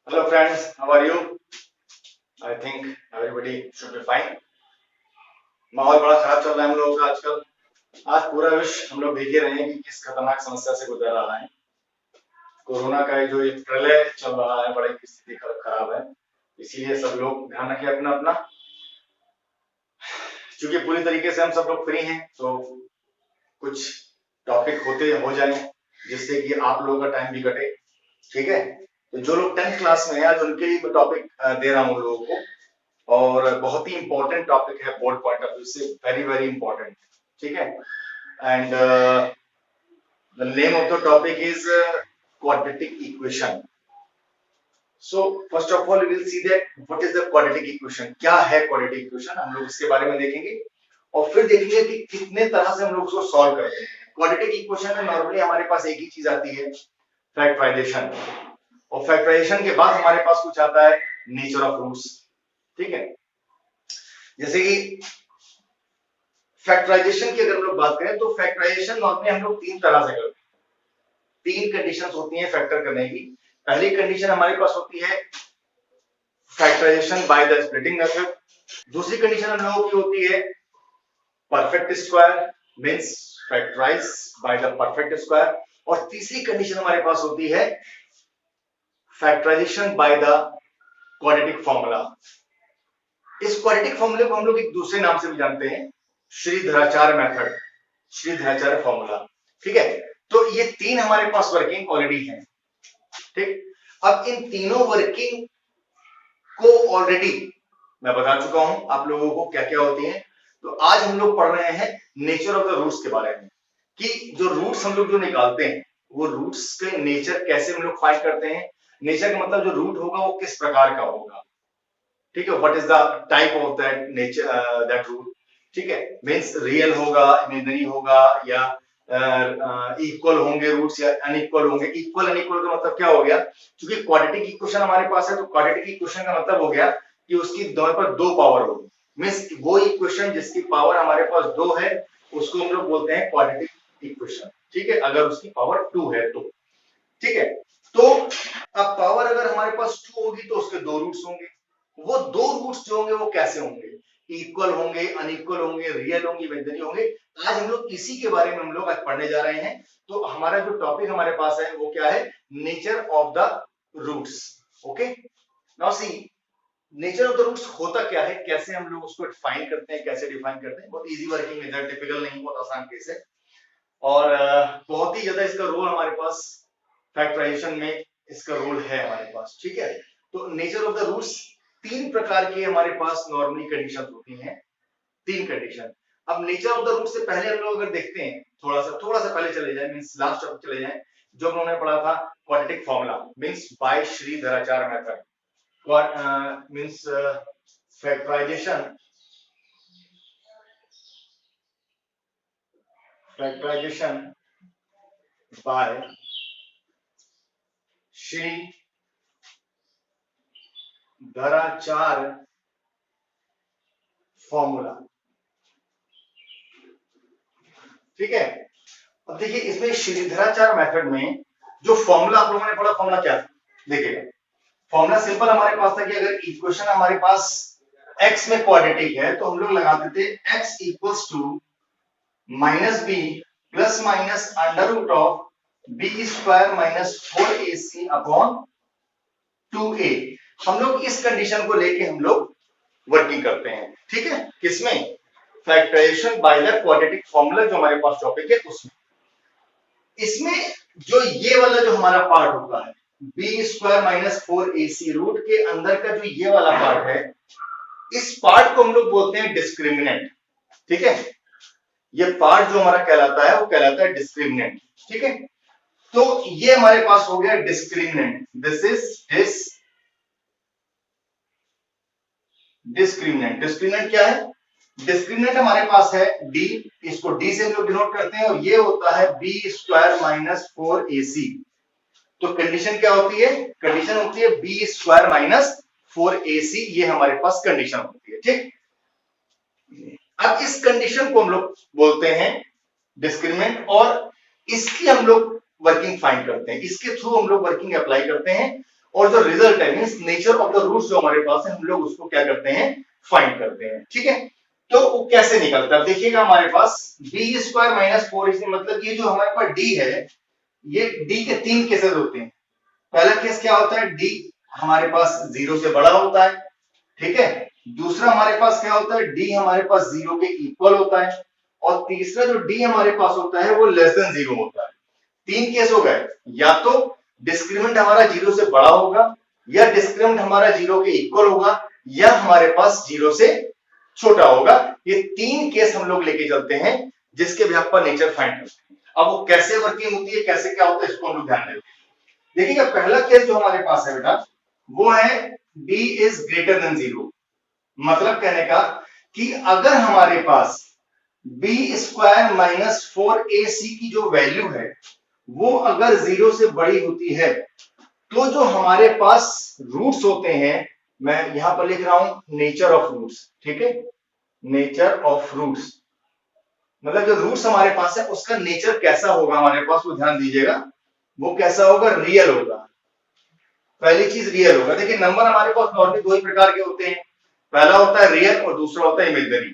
Hello friends, how are you? I think everybody should be fine. माहौल बड़ा खराब चल रहा है हम लोगों का आजकल। आज पूरा विश्व हम लोग देख ही रहे हैं कि किस खतरनाक समस्या से गुजर रहा है। कोरोना का जो ये प्रलय चल रहा है, बड़ी स्थिति खराब है। इसीलिए सब लोग ध्यान रखें अपना अपना। क्योंकि पूरी तरीके से हम सब लोग फ्री हैं, तो कुछ टॉपिक होते हो जाए जिससे कि आप लोगों का टाइम भी कटे। ठीक है, तो जो लोग 10th क्लास में है आज उनके लिए मैं टॉपिक दे रहा हूँ लोगों को, और बहुत ही इंपॉर्टेंट टॉपिक है बोर्ड पॉइंट ऑफ व्यू से, वेरी वेरी इंपॉर्टेंट। ठीक है, and the name of the topic is quadratic equation. So first of all we will see that what is the quadratic equation. क्या है quadratic equation, हम लोग इसके बारे में देखेंगे और फिर देखेंगे कि कितने तरह से हम लोग उसको सॉल्व करते हैं। क्वाड्रेटिक इक्वेशन में नॉर्मली हमारे पास एक ही चीज आती है, फैक्टराइजेशन, और फैक्टराइजेशन के बाद हमारे पास कुछ आता है नेचर ऑफ रूट्स। ठीक है, जैसे कि फैक्टराइजेशन की अगर हम लोग बात करें तो फैक्टराइजेशन नॉर्मली हम लोग तीन तरह से करते हैं। तीन कंडीशंस होती हैं फैक्टर करने की। पहली कंडीशन हमारे पास होती है factorization by the splitting method. दूसरी कंडीशन हम लोगों की होती है perfect square, means factorize by the perfect square. और तीसरी कंडीशन हमारे पास होती है factorization by the quadratic formula. इस क्वाड्रेटिक फॉर्मूले को हम लोग एक दूसरे नाम से भी जानते हैं, श्रीधराचार्य मेथड, श्रीधराचार्य फॉर्मूला। ठीक है, तो ये तीन हमारे पास वर्किंग ऑलरेडी है। ठीक, अब इन तीनों वर्किंग को ऑलरेडी मैं बता चुका हूं आप लोगों को क्या क्या होती है। तो आज हम लोग पढ़ रहे हैं नेचर ऑफ द रूट्स के बारे में, कि जो रूट्स हम लोग जो निकालते हैं वो रूट्स के नेचर कैसे हम लोग फाइंड करते हैं। नेचर का मतलब जो रूट होगा वो किस प्रकार का होगा। ठीक है, what is the type of that nature, that root. ठीक है, मींस रियल होगा, इमेजिनरी होगा, या इक्वल होंगे रूट्स या अनइक्वल होंगे। इक्वल अनइक्वल का मतलब क्या हो गया, क्योंकि क्वाड्रेटिक इक्वेशन हमारे पास है तो क्वाड्रेटिक इक्वेशन का मतलब हो गया कि उसकी दोनों पर दो पावर होगी। मींस वो इक्वेशन जिसकी पावर हमारे पास दो है उसको हम लोग बोलते हैं क्वाड्रेटिक इक्वेशन। ठीक है, अगर उसकी पावर टू है तो। ठीक है, तो अब पावर अगर हमारे पास टू होगी तो उसके दो रूट्स होंगे। वो दो रूट्स जो होंगे वो कैसे होंगे, इक्वल होंगे, अनइक्वल होंगे, रियल होंगे, इमेजिनरी होंगे। आज हम लोग इसी के बारे में हम लोग आज पढ़ने जा रहे हैं। तो हमारा जो टॉपिक हमारे पास है वो क्या है, nature of the roots. Okay, now see nature of the roots होता क्या है, कैसे हम लोग उसको डिफाइन करते हैं, कैसे डिफाइन करते हैं। बहुत इजी वर्किंग है, टिपिकल नहीं, बहुत आसान केस है, और बहुत ही ज्यादा इसका रोल हमारे पास फैक्टराइजेशन में इसका रोल है हमारे पास। ठीक है, तो नेचर ऑफ द रूट्स तीन प्रकार की हमारे पास नॉर्मली कंडीशन होती हैं, तीन कंडीशन। अब नेचर ऑफ द रूट से पहले हम लोग अगर देखते हैं, थोड़ा सा पहले चले जाए, मींस लास्ट चैप्टर चले जाए जो हमने पढ़ा था quadratic formula, means by Shridharacharya method. Means factorization by Shridharacharya formula. ठीक है, अब देखिए इसमें श्रीधराचार्य मेथड में जो फॉर्मूला आप लोगों ने पढ़ा, फॉर्मूला क्या था देखिएगा। फॉर्मूला सिंपल हमारे पास था कि अगर इक्वेशन हमारे पास x में क्वाड्रेटिक है तो हम लोग लगाते थे x equals to minus b plus minus under root of b square minus 4ac upon 2a। हम लोग इस कंडीशन को लेके हम लोग वर्किंग करते हैं। ठीक है, किसमें, factorization by the quadratic formula जो हमारे पास टॉपिक है उसमें। इसमें जो ये वाला जो हमारा पार्ट होता है B square minus 4ac, root के अंदर का जो ये वाला पार्ट है, इस पार्ट को हम लोग बोलते हैं डिस्क्रिमिनेंट। ठीक है, ये पार्ट जो हमारा कहलाता है वो कहलाता है डिस्क्रिमिनेंट। ठीक है, तो ये हमारे पास हो गया discriminant, this is discriminant. Discriminant क्या है, डिस्क्रिमिनेंट हमारे पास है d, इसको d से हम लोग डिनोट करते हैं, और ये होता है बी स्क्वायर माइनस 4ac। तो कंडीशन क्या होती है, कंडीशन होती है बी स्क्वायर माइनस 4ac, ये हमारे पास कंडीशन होती है। ठीक, अब इस कंडीशन को हम लोग बोलते हैं डिस्क्रिमिनेंट, और इसकी हम लोग वर्किंग फाइंड करते हैं, इसके थ्रू हम लोग वर्किंग अप्लाई करते हैं। और जो रिजल्ट है means nature of the roots जो हमारे पास है हम लोग उसको क्या करते हैं, फाइंड करते हैं। ठीक है, तो वो कैसे निकलता है देखिएगा, हमारे पास बी स्क्वायर माइनस 4ac, मतलब ये जो हमारे पास डी है, ये डी के तीन केसेस होते हैं। पहला केस क्या होता है, डी हमारे पास 0 से बड़ा होता है। ठीक है, दूसरा हमारे पास क्या होता है, डी हमारे पास 0 के इक्वल होता है, और तीसरा जो डी हमारे पास होता है वो लेस देन 0 होता है। तीन केस हो गए, या तो डिस्क्रिमिनेंट हमारा 0 से बड़ा होगा, या डिस्क्रिमिनेंट हमारा 0 के इक्वल होगा, या हमारे पास 0 से छोटा होगा। ये तीन केस हम लोग लेके चलते हैं जिसके भी पर नेचर फाइंड करते हैं। अब वो कैसे वर्किंग होती है, कैसे क्या होता है, इसको हम लोग ध्यान देते हैं। देखिएगा पहला केस जो हमारे पास है बेटा, वो है d इज ग्रेटर देन 0। मतलब कहने का कि अगर हमारे पास बी स्क्वायर माइनस 4ac की जो वैल्यू है वो अगर 0 से बड़ी होती है, तो जो हमारे पास रूट्स होते हैं, मैं यहां पर लिख रहा हूं नेचर ऑफ रूट्स। ठीक है, नेचर ऑफ रूट्स मतलब जो रूट्स हमारे पास है उसका नेचर कैसा होगा हमारे पास, वो ध्यान दीजिएगा। वो कैसा होगा, रियल होगा। पहली चीज रियल होगा। देखिए नंबर हमारे पास नॉर्मली दो ही प्रकार के होते हैं, पहला होता है रियल और दूसरा होता है इमेजिनरी।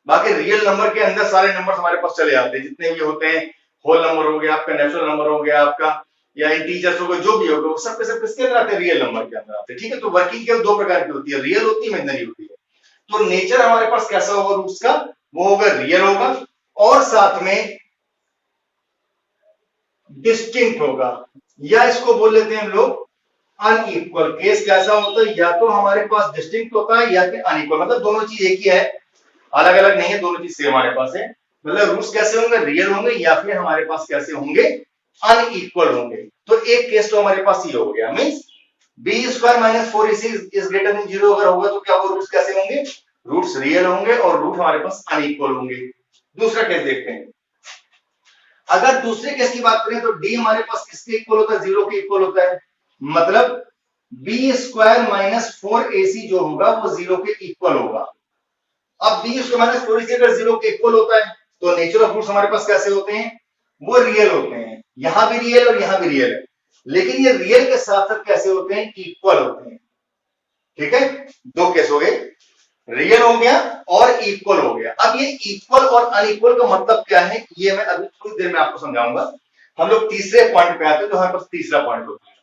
बाकी रियल नंबर के अंदर सारे नंबर हमारे पास चले आते हैं, जितने भी होते हैं, होल नंबर हो गया आपका, नेचुरल नंबर हो गया आपका, या इंटीजर्स हो गए, जो भी होगा वो सब के सब किसके अंदर आते हैं, रियल नंबर के अंदर आते हैं। ठीक है, तो वर्किंग केवल दो प्रकार की होती है, रियल होती है, इमेजिनरी होती है। तो नेचर हमारे पास कैसा होगा रूट्स का, वो होगा रियल होगा, और साथ में डिस्टिंक्ट होगा, या इसको बोल लेते हैं हम लोग अनइक्वल। केस कैसा होता है, या तो हमारे पास डिस्टिंक्ट होता है या फिर अनइक्वल, मतलब दोनों चीज एक ही है, अलग अलग नहीं है, दोनों चीज सेम हमारे पास है। मतलब रूट्स कैसे होंगे, रियल होंगे, या फिर हमारे पास कैसे होंगे, अनइक्वल होंगे। तो एक केस तो हमारे पास ये हो गया, means b square minus 4ac is greater than 0 अगर होगा तो क्या वो रूट्स कैसे होंगे, रूट्स रियल होंगे और रूट हमारे पास अनइक्वल होंगे। दूसरा केस देखते हैं। अगर दूसरे केस की बात करें तो डी हमारे पास किसके इक्वल होता है, 0 के इक्वल होता है। मतलब बी स्क्वायर माइनस 4ac जो होगा वो 0 के इक्वल होगा। अब बी स्क्वायर माइनस 4ac अगर 0 के इक्वल होता है तो नेचर ऑफ रूट्स हमारे पास कैसे होते हैं, वो रियल होते हैं। यहां भी रियल और यहां भी रियल है, लेकिन ये रियल के साथ साथ कैसे होते हैं, इक्वल होते हैं। ठीक है, दो केस हो गए, रियल हो गया और इक्वल हो गया। अब ये इक्वल और अनइक्वल का मतलब क्या है, ये मैं अभी थोड़ी देर में आपको समझाऊंगा। हम लोग तीसरे पॉइंट पे आते हैं, तो हमारे पास तीसरा पॉइंट होता है।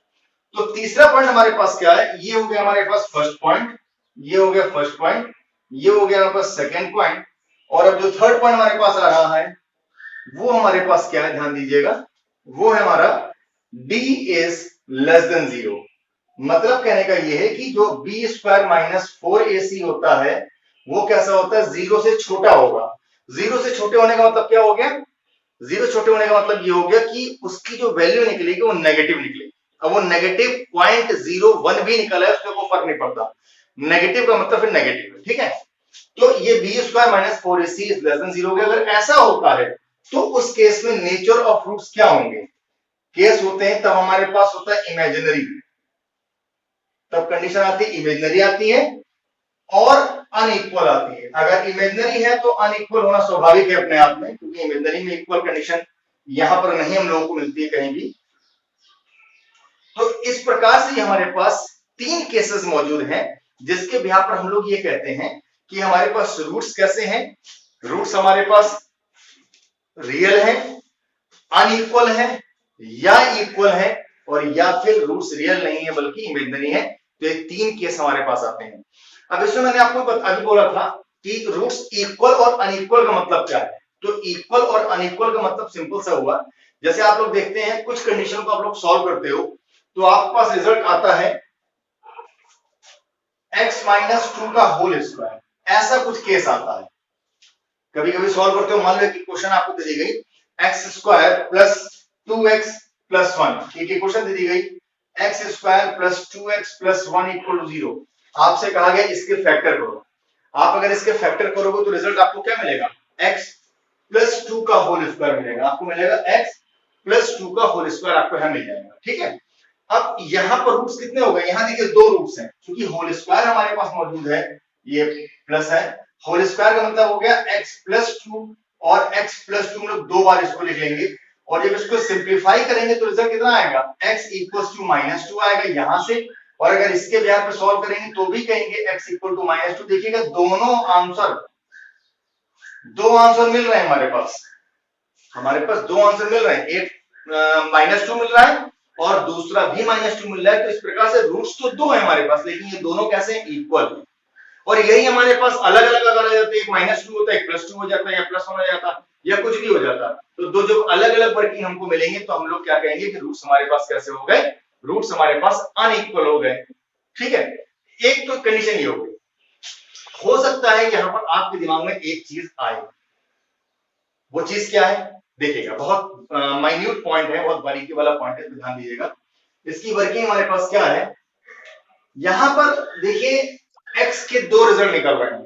तो तीसरा पॉइंट हमारे पास क्या है, ये हो गया हमारे पास फर्स्ट पॉइंट, ये हो गया फर्स्ट पॉइंट, ये हो गया हमारे पास सेकेंड पॉइंट, और अब जो थर्ड पॉइंट हमारे पास आ रहा है वो हमारे पास क्या है, ध्यान दीजिएगा, वो है हमारा d इज लेस देन 0। मतलब कहने का ये है कि जो बी स्क्वायर माइनस 4ac होता है वो कैसा होता है, 0 से छोटा होगा। 0 से छोटे होने का मतलब क्या हो गया, 0 छोटे होने का मतलब ये हो गया कि उसकी जो वैल्यू निकलेगी वो नेगेटिव निकलेगी। अब वो नेगेटिव 0.01 भी निकला है उससे कोई फर्क नहीं पड़ता, नेगेटिव का मतलब फिर नेगेटिव है। ठीक है, तो ये b square minus 4ac is less than 0 हो गया। अगर ऐसा होता है तो उस केस में नेचर ऑफ रूट्स क्या होंगे, केस होते हैं तब हमारे पास होता है इमेजिनरी, तब कंडीशन आती है इमेजिनरी आती है और अनइक्वल आती है। अगर इमेजिनरी है तो अनइक्वल होना स्वाभाविक है अपने आप में, क्योंकि इमेजिनरी में इक्वल कंडीशन यहां पर नहीं हम लोगों को मिलती है कहीं भी। तो इस प्रकार से हमारे पास तीन केसेस मौजूद हैं जिसके बिहार पर हम लोग ये कहते हैं कि हमारे पास रूट्स कैसे हैं, रूट्स हमारे पास रियल है, अनइक्वल है, या इक्वल है, और या फिर रूट्स रियल नहीं है बल्कि इमेजिनरी है। तो ये तीन केस हमारे पास आते हैं। अब इसमें मैंने आपको अभी बोला था कि रूट्स इक्वल और अनइक्वल का मतलब क्या है। तो इक्वल और अनइक्वल का मतलब सिंपल सा हुआ, जैसे आप लोग देखते हैं कुछ कंडीशन को आप लोग सॉल्व करते हो तो आपके पास रिजल्ट आता है x माइनस 2 का होल स्क्वायर, ऐसा कुछ केस आता है। कभी कभी सॉल्व करते हो, मान लो कि क्वेश्चन आपको दे दी गई x square plus 2x plus 1, एक इक्वेशन दे दी गई x square plus 2x plus 1 equal to 0। आपसे कहा गया इसके फैक्टर करो। आप अगर इसके फैक्टर करोगे तो रिजल्ट आपको क्या मिलेगा, x प्लस 2 का होल स्क्वायर मिलेगा। आपको मिलेगा x प्लस 2 का होल स्क्वायर आपको यहां मिल जाएगा। ठीक है, अब यहां पर रूट्स कितने हो गए, यहां देखिए दो रूट्स हैं, क्योंकि होल स्क्वायर हमारे पास मौजूद है, ये प्लस है, होल स्क्वायर का मतलब हो गया x प्लस 2 और x प्लस 2 हम लोग दो बार इसको लिख लेंगे, और जब इसको सिंप्लीफाई करेंगे तो रिजल्ट कितना आएगा, x इक्वल्स टू माइनस 2 आएगा यहां से, और अगर इसके बिहार पे सॉल्व करेंगे तो भी कहेंगे x इक्वल टू -2। देखिएगा दो आंसर मिल रहे हैं हमारे पास दो आंसर मिल रहे हैं, एक -2 मिल रहा है और दूसरा भी -2 मिल रहा है। तो इस प्रकार से रूट्स तो दो है हमारे पास, लेकिन ये दोनों कैसे हैं, इक्वल है। और यही हमारे पास अलग अलग अगर आ जाते, एक -2 होता है, एक +2 हो जाता है, या +1 हो जाता या कुछ भी हो जाता, तो दो जो अलग अलग वर्किंग हमको मिलेंगे तो हम लोग क्या कहेंगे कि रूट्स हमारे पास कैसे हो गए, रूट्स हमारे पास अनइक्वल हो गए। ठीक है, एक तो कंडीशन ये हो गई। हो सकता है यहां पर आपके दिमाग में एक चीज आए, वो चीज क्या है देखिएगा, बहुत माइन्यूट पॉइंट है, बहुत बारीकी वाला पॉइंट है, तो ध्यान दीजिएगा। इसकी वर्किंग हमारे पास क्या है, यहां पर देखिए x के दो रिजल्ट निकल रहे हैं,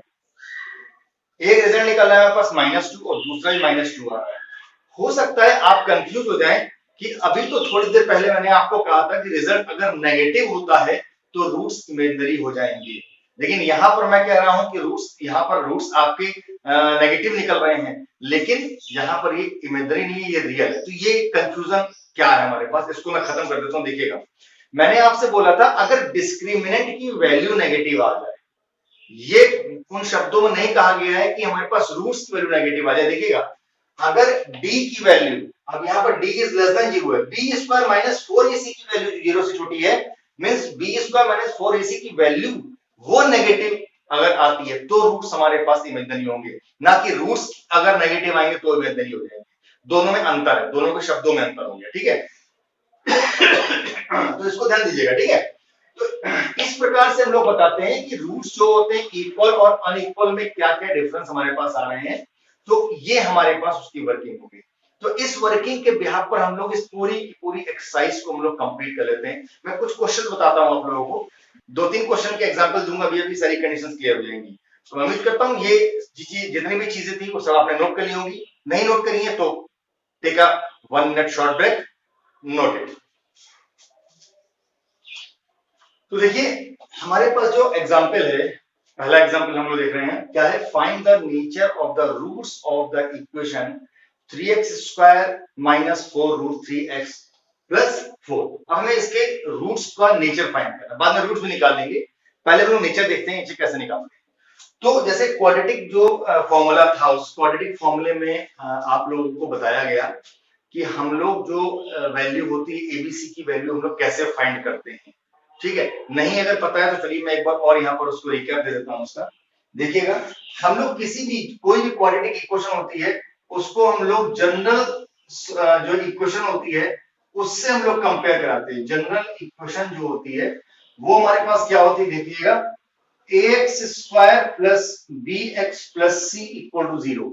एक रिजल्ट निकल रहा है हमारे पास -2 और दूसरा भी -2 आ रहा है। हो सकता है आप कंफ्यूज हो जाएं कि अभी तो थोड़ी देर पहले मैंने आपको कहा था कि रिजल्ट अगर नेगेटिव होता है तो रूट्स इमेजिनरी हो जाएंगे, लेकिन यहां पर मैं कह रहा हूं कि रूट्स आपके नेगेटिव निकल रहे हैं, लेकिन यहां पर ये इमेजिनरी नहीं है, ये रियल है। तो ये कंफ्यूजन क्या है हमारे पास, इसको मैं खत्म कर देता हूं। देखिएगा मैंने आपसे बोला था अगर डिस्क्रिमिनेंट की वैल्यू नेगेटिव आ जाए, ये उन शब्दों में नहीं कहा गया है कि हमारे पास रूट्स की वैल्यू नेगेटिव आ जाए। देखिएगा अगर d की वैल्यू, अब यहां पर d इज लेस देन 0 है, b स्क्वायर माइनस 4ac की वैल्यू 0 से छोटी है, means b square minus 4ac की वैल्यू वो नेगेटिव अगर आती है तो रूट्स हमारे पास इमेजिनरी होंगे, ना कि रूट्स अगर नेगेटिव आएंगे तो इमेजिनरी हो जाएंगे। दोनों में अंतर है, दोनों के शब्दों में अंतर हो गया। ठीक है तो इसको ध्यान दीजिएगा। ठीक है, तो इस प्रकार से हम लोग बताते हैं कि रूट्स जो होते हैं इक्वल और अनइक्वल में क्या क्या डिफरेंस हमारे पास आ रहे हैं, तो ये हमारे पास उसकी वर्किंग होगी। तो इस वर्किंग के बिहाफ पर हम लोग इस पूरी एक्सरसाइज को हम लोग कंप्लीट कर लेते हैं। मैं कुछ क्वेश्चन बताता हूं आप लोगों को, 2-3 क्वेश्चन के एग्जांपल दूंगा, अभी सारी कंडीशंस क्लियर हो जाएंगी। तो मैं उम्मीद करता हूं ये जितनी भी चीजें थी वो सब आपने नोट कर ली होंगी, नहीं नोट करी है तो take a 1 minute short break, note it. तो देखिए हमारे पास जो एग्जाम्पल है, पहला एग्जाम्पल हम लोग देख रहे हैं, क्या है, find the nature of the roots of the equation 3x square minus 4 root 3x plus 4। अब हमें इसके रूट्स का नेचर फाइंड करना है, बाद में रूट्स भी निकाल देंगे, पहले हम लोग नेचर देखते हैं इसे कैसे निकालते हैं। तो जैसे क्वाड्रेटिक जो फॉर्मूला था, उस क्वाड्रेटिक फॉर्मूले में आप लोगों को बताया गया कि हम लोग जो वैल्यू होती है एबीसी की वैल्यू हम लोग कैसे फाइंड करते हैं। ठीक है, नहीं अगर पता है तो चलिए मैं एक बार और यहाँ पर उसको रिकैप दे देता हूँ उसका। देखिएगा हम लोग किसी भी कोई भी क्वाड्रेटिक इक्वेशन होती है उसको हम लोग जनरल जो इक्वेशन होती है उससे हम लोग कंपेयर कराते हैं। जनरल इक्वेशन जो होती है वो हमारे पास क्या होती है, देखिएगा ax square plus bx plus c equal to 0,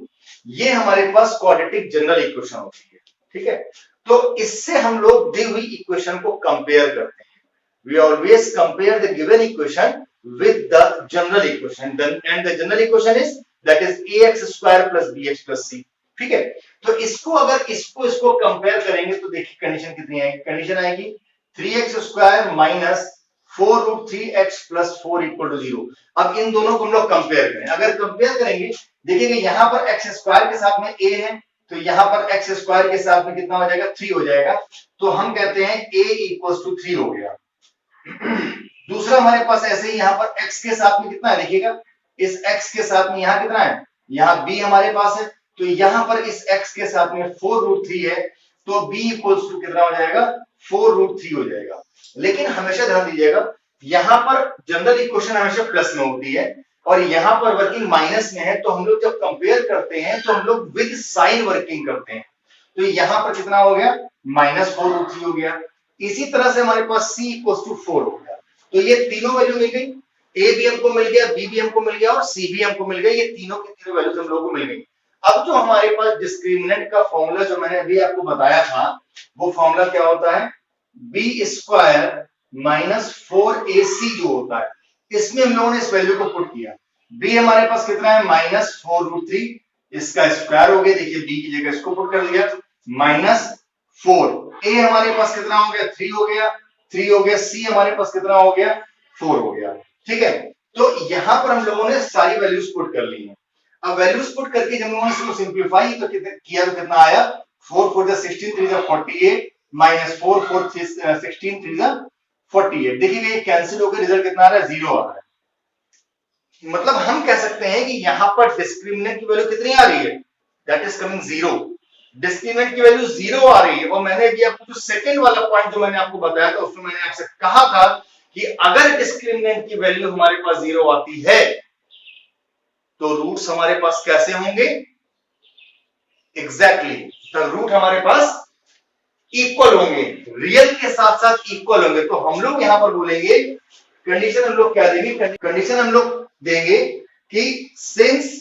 ये हमारे पास क्वाड्रेटिक जनरल इक्वेशन होती है। ठीक है, तो इससे हम लोग दी हुई इक्वेशन को कंपेयर करते हैं। We always compare the given equation with the general equation, and the general equation is that is ax square plus bx plus c। ठीक है, तो इसको अगर इसको कंपेयर करेंगे तो देखिए कंडीशन कितनी आएगी, कंडीशन आएगी 3x square minus 4 root 3x plus 4 equal to 0। अब इन दोनों को हम लोग कंपेयर करें, अगर कंपेयर करेंगे देखिएगा यहाँ पर x स्क्वायर के साथ में a है, तो यहाँ पर x स्क्वायर के साथ में कितना हो जाएगा, 3 हो जाएगा, तो हम कहते हैं a इक्वल्स टू 3 हो गया। दूसरा हमारे पास ऐसे ही यहाँ पर x के साथ में कितना है, देखिएगा इस x के साथ में यहाँ कितना है, यहाँ b हमारे पास है, तो यहाँ पर इस x के साथ में 4 रूट 3 है, तो b इक्वल्स टू कितना हो जाएगा, 4 रूट 3 हो जाएगा। लेकिन हमेशा ध्यान दीजिएगा यहाँ पर जनरल इक्वेशन हमेशा प्लस में होती है और यहाँ पर वर्किंग माइनस में है, तो हम लोग जब कंपेयर करते हैं तो हम लोग विद साइन वर्किंग करते हैं, तो यहाँ पर कितना हो गया, -4 रूट 3 हो गया। इसी तरह से हमारे पास c इक्वल्स टू 4 हो गया, तो ये तीनों वैल्यू मिल गई, a भी हमको मिल गया, b भी हमको मिल गया और c भी हमको मिल गया, ये तीनों की तीनों वैल्यूज हम लोगों को मिल गई। अब जो हमारे पास डिस्क्रिमिनेंट का फॉर्मूला जो मैंने अभी आपको बताया था, वो फॉर्मूला क्या होता है, b स्क्वायर माइनस 4ac जो होता है, इसमें हम लोगों ने इस वैल्यू को पुट किया। b हमारे पास कितना है, -4 रूट 3, इसका स्क्वायर हो गया, देखिए b की जगह इसको पुट कर दिया, -4, a हमारे पास कितना हो गया, 3 हो गया, 3 हो गया, c हमारे पास कितना हो गया, 4 हो गया। ठीक है, तो यहां पर हम लोगों ने सारी वैल्यूज पुट कर ली हैं। अब वैल्यूज पुट करके जब हम लोगों ने इसको सिंपलीफाई तो किया तो कितना आया, 4 4 16 3 48 -4 4 16 3 48। देखिए ये कैंसिल होकर रिजल्ट कितना आ रहा है, 0 आ रहा है। मतलब हम कह सकते हैं कि यहां पर डिस्क्रिमिनेंट की वैल्यू कितनी आ रही है, दैट इज कमिंग 0। डिस्क्रिमिनेंट की वैल्यू 0 आ रही है। और मैंने भी आपको जो सेकंड वाला पॉइंट जो मैंने आपको बताया था उसमें मैंने आपसे कहा था कि अगर डिस्क्रिमिनेंट की वैल्यू हमारे पास 0 आती है तो रूट्स हमारे पास कैसे होंगे, एग्जैक्टली द रूट हमारे पास इक्वल होंगे, रियल के साथ साथ इक्वल होंगे। तो हम लोग यहां पर बोलेंगे, कंडीशन हम लोग क्या देंगे, कंडीशन हम लोग देंगे कि since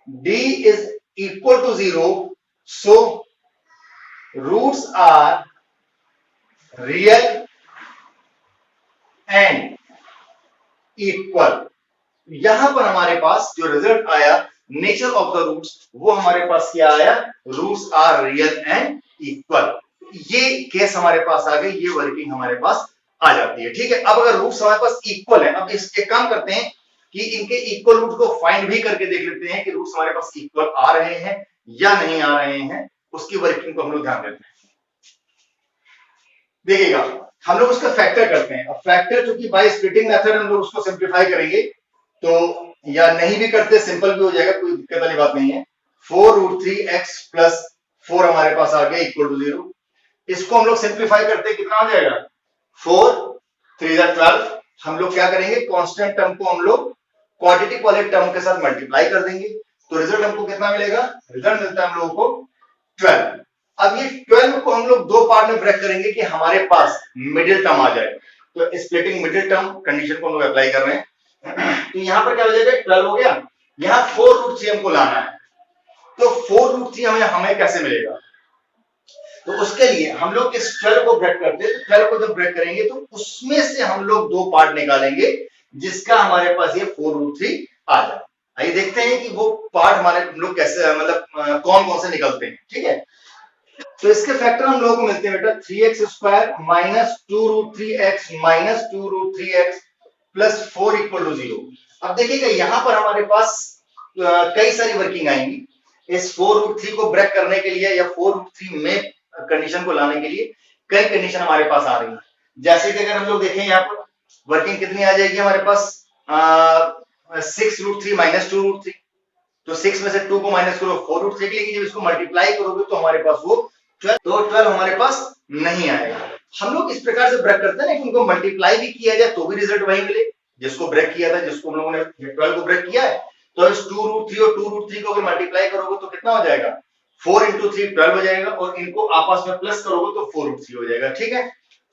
d is equal to 0 so roots are real and equal। यहां पर हमारे पास जो रिजल्ट आया नेचर ऑफ द रूट्स, वो हमारे पास क्या आया, roots are real and equal. ये केस हमारे पास आ गई, ये वर्किंग हमारे पास आ जाती है। ठीक है, अब अगर रूट्स हमारे पास इक्वल है, अब इसके काम करते हैं कि इनके इक्वल रूट को फाइंड भी करके देख लेते हैं कि रूट्स हमारे पास इक्वल आ रहे हैं या नहीं आ रहे हैं, उसकी वर्किंग को हम लोग ध्यान देते हैं। देखिएगा हम लोग उसका फैक्टर करते हैं। अब फैक्टर चूंकि बाय स्प्लिटिंग मेथड हम लोग उसको सिंप्लीफाई करेंगे, तो या नहीं भी करते सिंपल भी हो जाएगा, कोई दिक्कत वाली बात नहीं है। 4√3x प्लस 4 हमारे पास आ गया इक्वल टू 0। इसको हम लोग सिंप्लीफाई करते कितना हो जाएगा, 4 3 12। हम लोग क्या करेंगे, कांस्टेंट टर्म को हम लोग क्वाड्रेटिक वाले टर्म के साथ मल्टीप्लाई कर देंगे, तो रिजल्ट हमको कितना मिलेगा, रिजल्ट मिलता है हम लोगों को 12। अब ये 12 को हम लोग दो पार्ट में ब्रेक करेंगे कि हमारे पास मिडिल टर्म आ जाए। तो स्प्लिटिंग मिडिल टर्म कंडीशन को हम लोग अप्लाई कर रहे हैं। तो यहां पर क्या हो जाएगा, 12 हो गया, यहां 4√3 हमको लाना है। तो 4√3 हमें कैसे मिलेगा, तो उसके लिए हम लोग इस 12 को ब्रेक करते हैं। तो 12 को जब ब्रेक करेंगे तो उसमें से हम लोग दो पार्ट निकालेंगे जिसका हमारे पास ये 4√3 आ जाए। आइए देखते हैं कि वो पार्ट हमारे हम लोग कैसे, मतलब कौन कौन से निकलते हैं। ठीक है, तो इसके फैक्टर हम लोगों को मिलते हैं बेटा 3x square minus 2√3x minus 2√3x plus 4 equal to 0। अब देखिएगा यहां पर हमारे पास कई सारी वर्किंग आएंगी इस 4√3 को ब्रेक करने के लिए, या 4√3 में कंडीशन को लाने के लिए कई कंडीशन हमारे पास आ रही है। जैसे कि अगर हम लोग देखें यहाँ पर वर्किंग कितनी आ जाएगी हमारे पास, 6√3 माइनस 2√3। तो 6 में से 2 को माइनस करो 4√3 के लिए, जब इसको मल्टीप्लाई करोगे तो हमारे पास वो 12, तो 12 हमारे पास नहीं आएगा। हम लोग इस प्रकार से ब्रेक करते हैं ना कि उनको मल्टीप्लाई भी किया जाए तो भी रिजल्ट वही मिले जिसको ब्रेक किया था, जिसको हम लोगों ने 12 को ब्रेक किया है। तो इस 2√3 और 2√3 को अगर मल्टीप्लाई करोगे तो कितना हो जाएगा, 4 × 3 12 हो जाएगा, और इनको आपस में प्लस करोगे तो 4√3 हो जाएगा। ठीक है,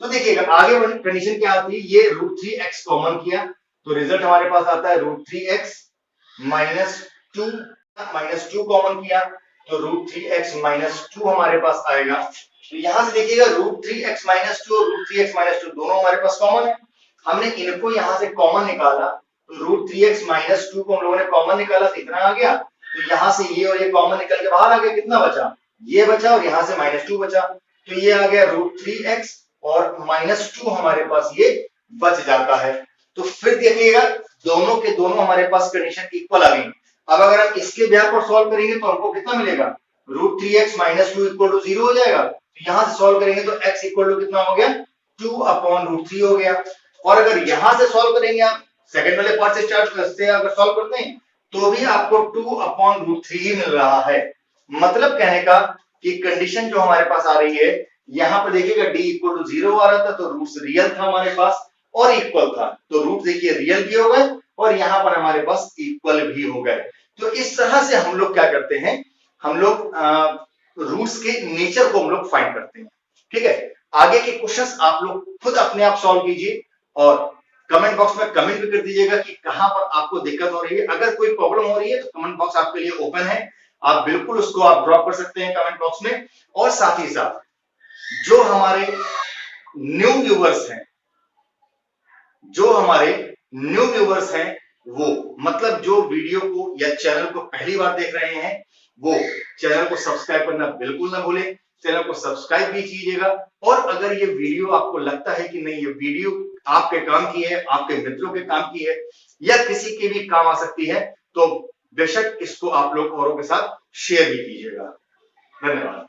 तो देखिएगा आगे कंडीशन क्या आती है, ये √3x कॉमन किया तो रिजल्ट हमारे पास आता है √3x माइनस 2 कॉमन किया तो √3x माइनस 2 हमारे पास आएगा। तो यहां से देखिएगा √3x माइनस 2 और √3x माइनस 2 दोनों हमारे पास कॉमन है। हमने इनको यहां से कॉमन निकाला तो √3x माइनस 2 को हम लोगों ने कॉमन निकाला तो इतना आ गया। तो यहां से ये और ये कॉमन निकल के बाहर आ गया, कितना बचा, ये बचा, और यहां से -2 बचा। तो ये आ गया √3x और -2 हमारे पास ये बच जाता है। तो फिर देखिएगा दोनों के दोनों हमारे पास कंडीशन इक्वल आ गई। अब अगर हम इसके ब्याह पर सॉल्व करेंगे तो हमको कितना मिलेगा, √3x माइनस 2 इक्वल टू 0 हो जाएगा। तो यहां से सॉल्व करेंगे तो x इक्वल टू कितना हो गया, 2/√3 हो गया। और अगर यहां से सॉल्व करेंगे, आप सेकंड वाले पार्ट से स्टार्ट करते हैं, अगर सॉल्व करते हैं तो भी आपको 2/√3 ही मिल रहा है। मतलब कहने का कि कंडीशन जो हमारे पास आ रही है, यहां पर देखिएगा d इक्वल टू 0 आ रहा था तो रूट्स रियल था हमारे पास और इक्वल था, तो रूट देखिए रियल भी हो गए और यहां पर हमारे पास इक्वल भी हो गए। तो इस तरह से हम लोग क्या करते हैं, हम लोग रूट्स के नेचर को हम लोग फाइंड करते हैं। ठीक है, आगे के क्वेश्चंस आप लोग खुद अपने आप सॉल्व कीजिए और कमेंट बॉक्स में कमेंट भी कर दीजिएगा कि कहां पर आपको दिक्कत हो रही है। अगर कोई प्रॉब्लम हो रही है तो कमेंट बॉक्स आपके लिए ओपन है, आप बिल्कुल उसको आप ड्रॉप कर सकते हैं कमेंट बॉक्स में। और साथ ही साथ जो हमारे न्यू व्यूअर्स हैं, वो मतलब जो वीडियो को या चैनल को पहली बार देख रहे हैं, वो चैनल को सब्सक्राइब करना बिल्कुल ना भूलें। चैनल को सब्सक्राइब भी कीजिएगा। और अगर ये वीडियो आपको लगता है कि नहीं ये वीडियो आपके काम की है, आपके मित्रों के काम की है, या किसी के भी काम आ सकती है, तो बेशक इसको आप लोग औरों के साथ शेयर भी कीजिएगा। धन्यवाद।